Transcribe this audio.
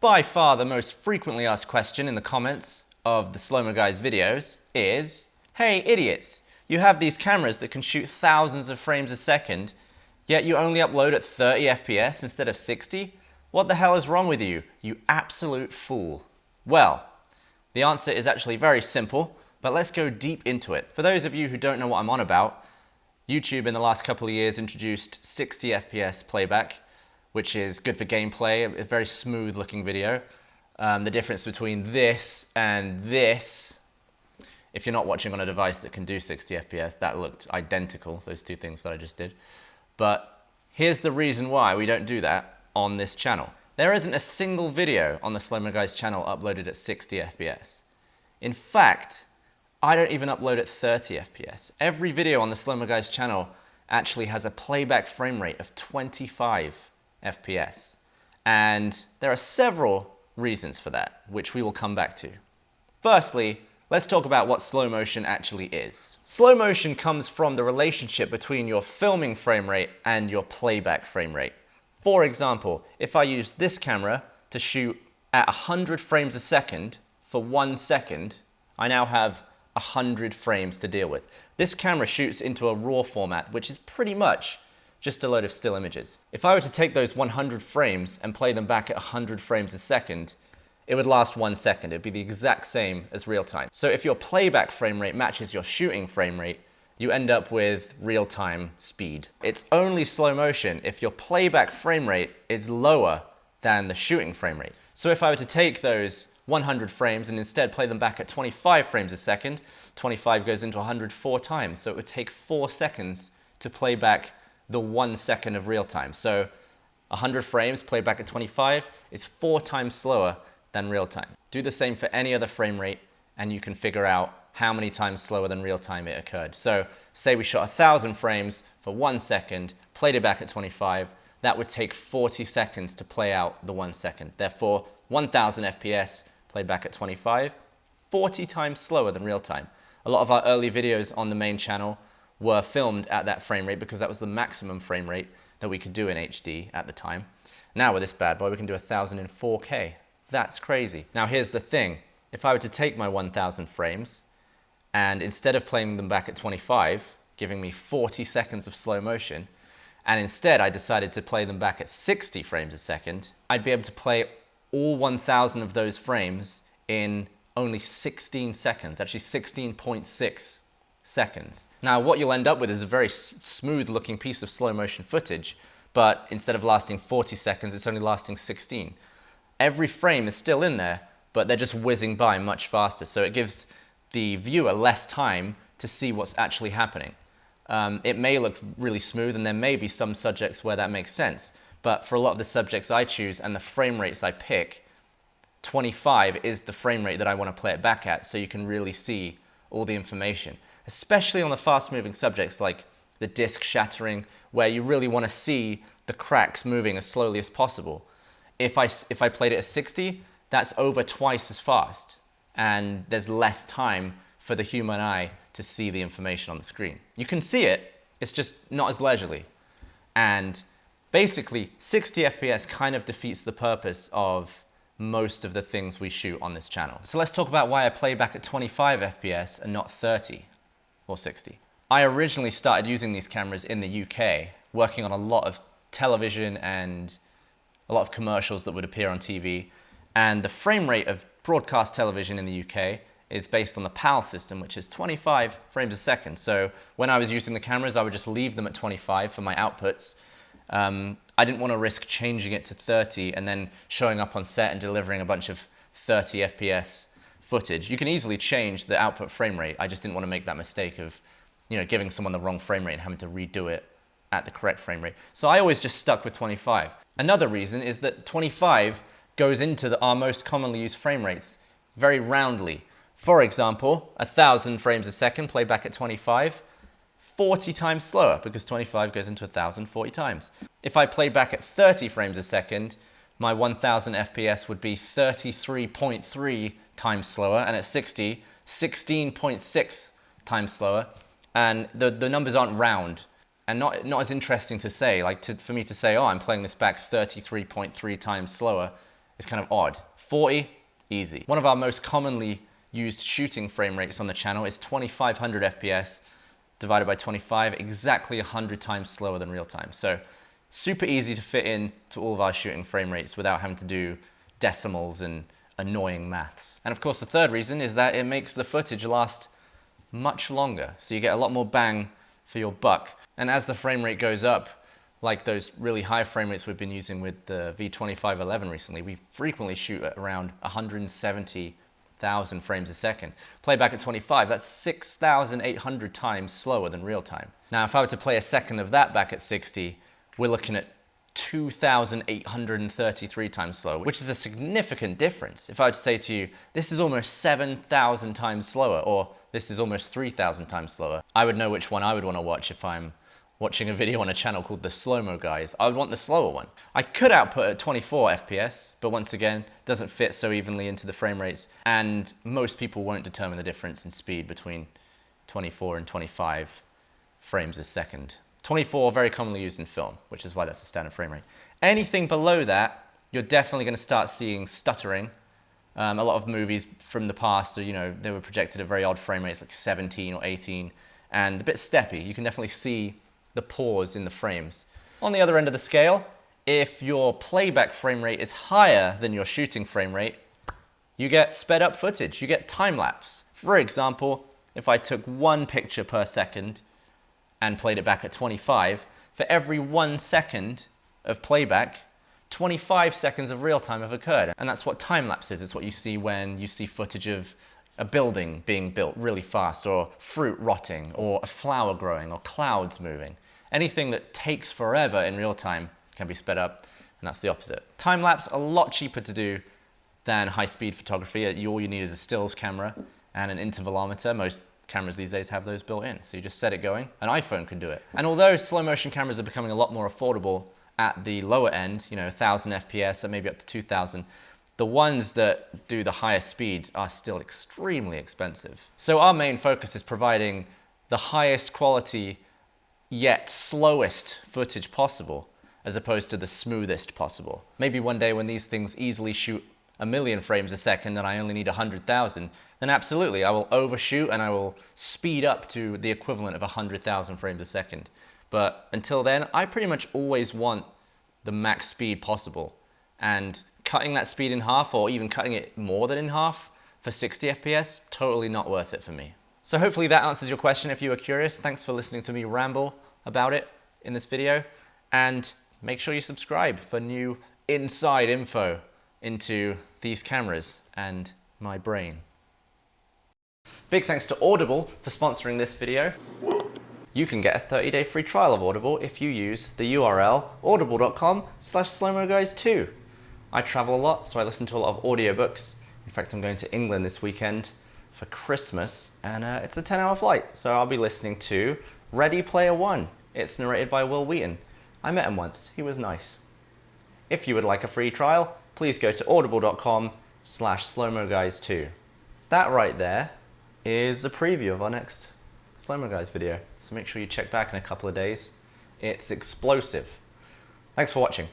By far the most frequently asked question in the comments of the Slow Mo Guys videos is, hey idiots, you have these cameras that can shoot thousands of frames a second, yet you only upload at 30 FPS instead of 60? What the hell is wrong with you, you absolute fool? Well, the answer is actually very simple, but let's go deep into it. For those of you who don't know what I'm on about, YouTube in the last couple of years introduced 60 FPS playback, which is good for gameplay, a very smooth looking video. The difference between this and this, if you're not watching on a device that can do 60 FPS, that looked identical, those two things that I just did. But here's the reason why we don't do that on this channel. There isn't a single video on the Slow Mo Guys channel uploaded at 60 FPS. In fact, I don't even upload at 30 FPS. Every video on the Slow Mo Guys channel actually has a playback frame rate of 25 FPS. And there are several reasons for that, which we will come back to. Firstly, let's talk about what slow motion actually is. Slow motion comes from the relationship between your filming frame rate and your playback frame rate. For example, if I use this camera to shoot at 100 frames a second for 1 second, I now have 100 frames to deal with. This camera shoots into a RAW format, which is pretty much just a load of still images. If I were to take those 100 frames and play them back at 100 frames a second, it would last 1 second. It'd be the exact same as real time. So if your playback frame rate matches your shooting frame rate, you end up with real-time speed. It's only slow motion if your playback frame rate is lower than the shooting frame rate. So if I were to take those 100 frames and instead play them back at 25 frames a second, 25 goes into 100 4 times, so it would take 4 seconds to play back the 1 second of real time. So 100 frames played back at 25 is 4 times slower than real time. Do the same for any other frame rate and you can figure out how many times slower than real time it occurred. So say we shot 1,000 frames for 1 second, played it back at 25, that would take 40 seconds to play out the 1 second. Therefore, 1,000 FPS played back at 25, 40 times slower than real time. A lot of our early videos on the main channel were filmed at that frame rate because that was the maximum frame rate that we could do in HD at the time. Now with this bad boy, we can do 1,000 in 4K. That's crazy. Now here's the thing. If I were to take my 1,000 frames and instead of playing them back at 25, giving me 40 seconds of slow motion, and instead I decided to play them back at 60 frames a second, I'd be able to play all 1,000 of those frames in only 16 seconds, actually 16.6 seconds. Now what you'll end up with is a very smooth looking piece of slow motion footage, but instead of lasting 40 seconds, it's only lasting 16. Every frame is still in there, but they're just whizzing by much faster, so it gives the viewer less time to see what's actually happening. It may look really smooth, and there may be some subjects where that makes sense, but for a lot of the subjects I choose and the frame rates I pick, 25 is the frame rate that I want to play it back at, so you can really see all the information. Especially on the fast-moving subjects like the disc shattering, where you really want to see the cracks moving as slowly as possible. If I played it at 60, that's over twice as fast, and there's less time for the human eye to see the information on the screen. You can see it, it's just not as leisurely. And basically, 60 FPS kind of defeats the purpose of most of the things we shoot on this channel. So let's talk about why I play back at 25 FPS and not 30 or 60. I originally started using these cameras in the UK, working on a lot of television and a lot of commercials that would appear on TV. And the frame rate of broadcast television in the UK is based on the PAL system, which is 25 frames a second. So when I was using the cameras, I would just leave them at 25 for my outputs. I didn't want to risk changing it to 30 and then showing up on set and delivering a bunch of 30 FPS footage. You can easily change the output frame rate. I just didn't want to make that mistake of, giving someone the wrong frame rate and having to redo it at the correct frame rate. So I always just stuck with 25. Another reason is that 25 goes into our most commonly used frame rates very roundly. For example, 1,000 frames a second played back at 25, 40 times slower because 25 goes into 1,000 40 times. If I play back at 30 frames a second, my 1,000 FPS would be 33.3 times slower, and at 60, 16.6 times slower. And the numbers aren't round and not as interesting to say. For me to say, oh, I'm playing this back 33.3 times slower, is kind of odd. 40, easy. One of our most commonly used shooting frame rates on the channel is 2500 FPS divided by 25, exactly 100 times slower than real time. So super easy to fit in to all of our shooting frame rates without having to do decimals and annoying maths. And of course the third reason is that it makes the footage last much longer. So you get a lot more bang for your buck. And as the frame rate goes up, like those really high frame rates we've been using with the V2511 recently, we frequently shoot at around 170,000 frames a second. Playback at 25, that's 6,800 times slower than real time. Now, if I were to play a second of that back at 60, we're looking at 2,833 times slower, which is a significant difference. If I were to say to you, this is almost 7,000 times slower, or this is almost 3,000 times slower, I would know which one I would want to watch if I'm watching a video on a channel called the Slow-Mo Guys. I would want the slower one. I could output at 24 FPS, but once again, doesn't fit so evenly into the frame rates, and most people won't determine the difference in speed between 24 and 25 frames a second. 24 very commonly used in film, which is why that's the standard frame rate. Anything below that, you're definitely going to start seeing stuttering. A lot of movies from the past, they were projected at very odd frame rates, like 17 or 18, and a bit steppy. You can definitely see the pause in the frames. On the other end of the scale, if your playback frame rate is higher than your shooting frame rate, you get sped up footage, you get time-lapse. For example, if I took one picture per second and played it back at 25, for every 1 second of playback, 25 seconds of real time have occurred. And that's what time-lapse is. It's what you see when you see footage of a building being built really fast, or fruit rotting, or a flower growing, or clouds moving. Anything that takes forever in real time can be sped up, and that's the opposite. Time-lapse, a lot cheaper to do than high-speed photography. All you need is a stills camera and an intervalometer. Most cameras these days have those built in, so you just set it going. An iPhone can do it. And although slow-motion cameras are becoming a lot more affordable at the lower end, 1,000 FPS or maybe up to 2,000, the ones that do the highest speeds are still extremely expensive. So our main focus is providing the highest quality yet slowest footage possible, as opposed to the smoothest possible. Maybe one day when these things easily shoot 1,000,000 frames a second and I only need 100,000, then absolutely I will overshoot and I will speed up to the equivalent of 100,000 frames a second. But until then, I pretty much always want the max speed possible. And cutting that speed in half, or even cutting it more than in half for 60 FPS, totally not worth it for me. So hopefully that answers your question if you were curious. Thanks for listening to me ramble about it in this video. And make sure you subscribe for new inside info into these cameras and my brain. Big thanks to Audible for sponsoring this video. You can get a 30-day free trial of Audible if you use the URL audible.com/slowmoguys2. I travel a lot, so I listen to a lot of audiobooks. In fact, I'm going to England this weekend for Christmas, and it's a 10-hour flight, so I'll be listening to Ready Player One. It's narrated by Will Wheaton. I met him once. He was nice. If you would like a free trial, please go to audible.com/slowmoguys2. That right there is a preview of our next Slow-Mo Guys video, so make sure you check back in a couple of days. It's explosive. Thanks for watching.